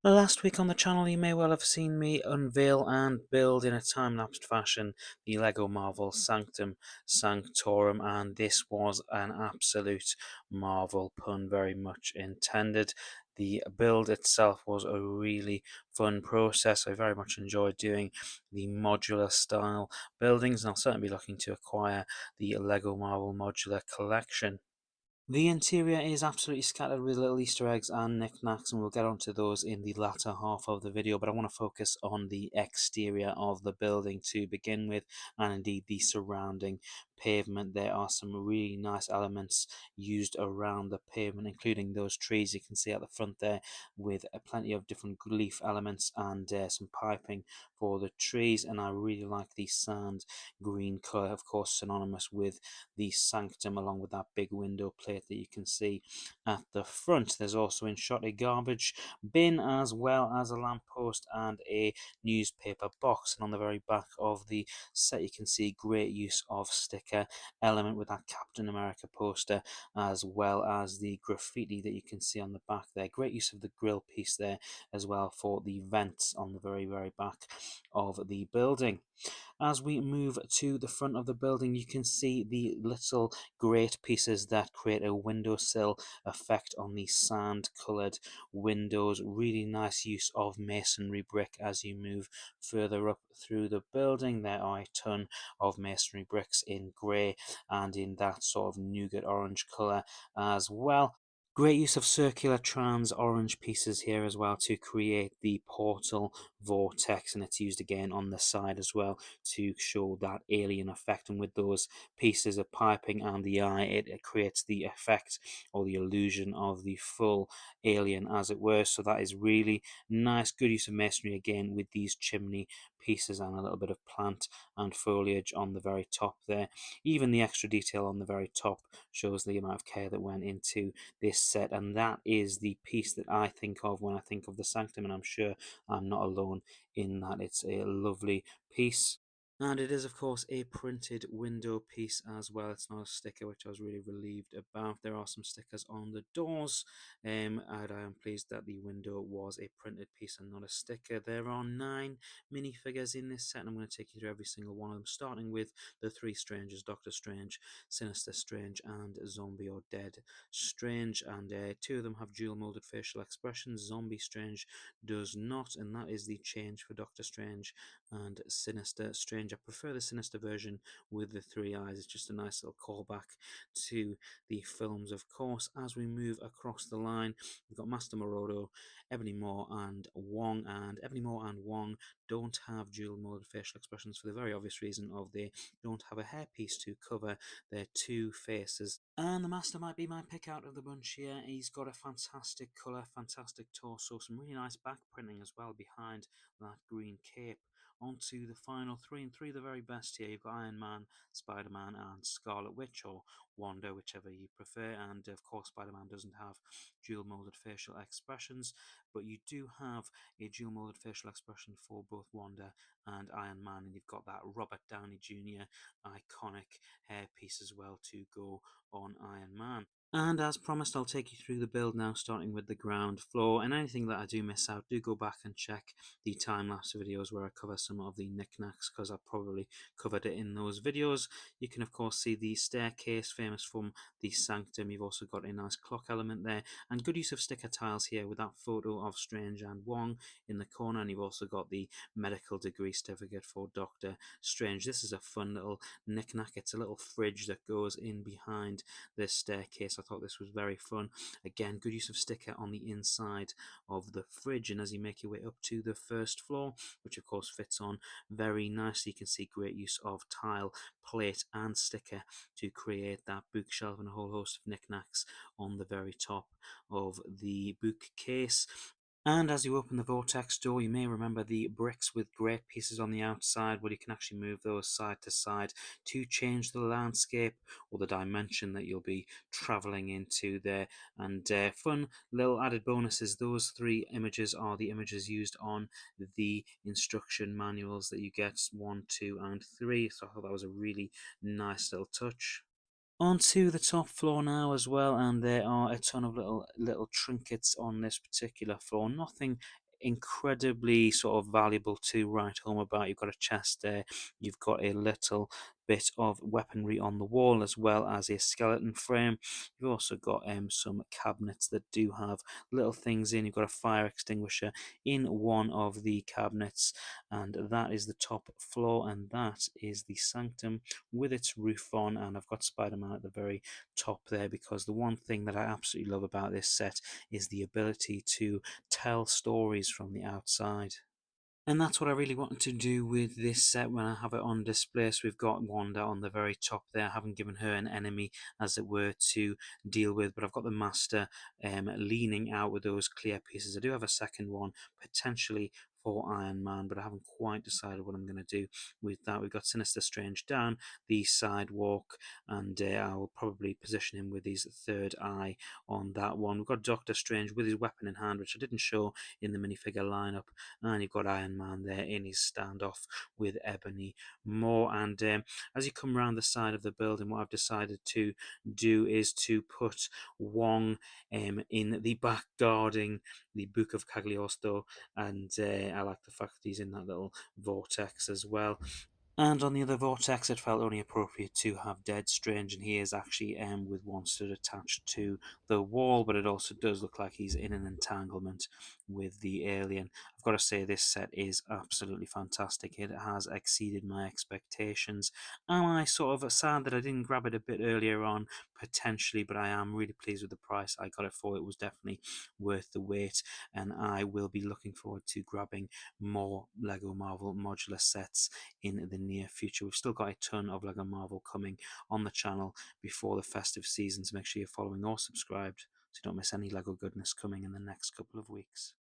Last week on the channel, you may well have seen me unveil and build in a time-lapsed fashion the LEGO Marvel Sanctum Sanctorum, and this was an absolute marvel, pun very much intended. The build itself was a really fun process. I very much enjoyed doing the modular style buildings, and I'll certainly be looking to acquire the LEGO Marvel Modular Collection. The interior is absolutely scattered with little Easter eggs and knickknacks, and we'll get onto those in the latter half of the video, but I want to focus on the exterior of the building to begin with, and indeed the surrounding pavement. There are some really nice elements used around the pavement, including those trees you can see at the front there, with plenty of different leaf elements and some piping for the trees, and I really like the sand green colour, of course synonymous with the sanctum, along with that big window plate that you can see at the front. There's also in shot a garbage bin, as well as a lamppost and a newspaper box. And on the very back of the set you can see great use of sticker element with that Captain America poster, as well as the graffiti that you can see on the back there. Great use of the grill piece there as well for the vents on the very back of the building. As we move to the front of the building, you can see the little grate pieces that create a windowsill effect on the sand coloured windows. Really nice use of masonry brick as you move further up through the building. There are a ton of masonry bricks in grey and in that sort of nougat orange colour as well. Great use of circular trans orange pieces here as well to create the portal vortex, and it's used again on the side as well to show that alien effect. And with those pieces of piping and the eye, it creates the effect or the illusion of the full alien, as it were. So that is really nice. Good use of masonry again with these chimney pieces and a little bit of plant and foliage on the very top there. Even the extra detail on the very top shows the amount of care that went into this set, and that is the piece that I think of when I think of the Sanctum, and I'm sure I'm not alone in that. It's a lovely piece. And it is, of course, a printed window piece as well. It's not a sticker, which I was really relieved about. There are some stickers on the doors, and I am pleased that the window was a printed piece and not a sticker. There are 9 minifigures in this set, and I'm going to take you through every single one of them, starting with the 3 strangers: Doctor Strange, Sinister Strange, and Zombie or Dead Strange. And 2 of them have dual molded facial expressions. Zombie Strange does not, and that is the change for Doctor Strange and Sinister Strange. I prefer the Sinister version with the 3 eyes. It's just a nice little callback to the films, of course. As we move across the line, we've got Master Morodo, Ebony Maw, and Wong. And Ebony Maw and Wong don't have dual molded facial expressions for the very obvious reason of they don't have a hairpiece to cover their 2 faces. And the Master might be my pick out of the bunch here. He's got a fantastic colour, fantastic torso, some really nice back printing as well behind that green cape. On to the final 3, and 3 the very best here. You've got Iron Man, Spider-Man, and Scarlet Witch, or Wanda, whichever you prefer. And of course, Spider-Man doesn't have dual molded facial expressions, but you do have a dual molded facial expression for both Wanda and Iron Man, and you've got that Robert Downey Jr. iconic hairpiece as well to go on Iron Man. And as promised, I'll take you through the build now, starting with the ground floor. And anything that I do miss out, do go back and check the time-lapse videos where I cover some of the knickknacks, because I probably covered it in those videos. You can, of course, see the staircase, famous from the Sanctum. You've also got a nice clock element there, and good use of sticker tiles here with that photo of Strange and Wong in the corner. And you've also got the medical degree certificate for Doctor Strange. This is a fun little knickknack. It's a little fridge that goes in behind this staircase. I thought this was very fun. Again, good use of sticker on the inside of the fridge, and as you make your way up to the first floor, which of course fits on very nicely, you can see great use of tile, plate, and sticker to create that bookshelf and a whole host of knickknacks on the very top of the bookcase. And as you open the vortex door, you may remember the bricks with great pieces on the outside. Well, you can actually move those side to side to change the landscape or the dimension that you'll be traveling into there. And fun little added bonuses: those 3 images are the images used on the instruction manuals that you get, 1, 2, and 3. So I thought that was a really nice little touch. Onto the top floor now as well, and there are a ton of little trinkets on this particular floor. Nothing incredibly sort of valuable to write home about. You've got a chest there, you've got a little bit of weaponry on the wall as well as a skeleton frame. You've also got some cabinets that do have little things in. You've got a fire extinguisher in one of the cabinets, and that is the top floor, and that is the sanctum with its roof on. And I've got Spider-Man at the very top there, because the one thing that I absolutely love about this set is the ability to tell stories from the outside. And that's what I really wanted to do with this set when I have it on display. So we've got Wanda on the very top there. I haven't given her an enemy, as it were, to deal with, but I've got the Master leaning out with those clear pieces. I do have a second one, potentially for Iron Man, but I haven't quite decided what I'm going to do with that. We've got Sinister Strange down the sidewalk, and I will probably position him with his third eye on that one. We've got Doctor Strange with his weapon in hand, which I didn't show in the minifigure lineup, and you've got Iron Man there in his standoff with Ebony Maw. And as you come around the side of the building, what I've decided to do is to put Wong in the back guarding the Book of Cagliostro, and I like the fact that he's in that little vortex as well. And on the other vortex, it felt only appropriate to have Dead Strange, and he is actually with one stood attached to the wall, but it also does look like he's in an entanglement with the alien. I've got to say, this set is absolutely fantastic. It has exceeded my expectations. Am I sort of sad that I didn't grab it a bit earlier on? Potentially, but I am really pleased with the price I got it for. It was definitely worth the wait, and I will be looking forward to grabbing more Lego Marvel modular sets in the near future. We've still got a ton of Lego Marvel coming on the channel before the festive season, so make sure you're following or subscribed so you don't miss any Lego goodness coming in the next couple of weeks.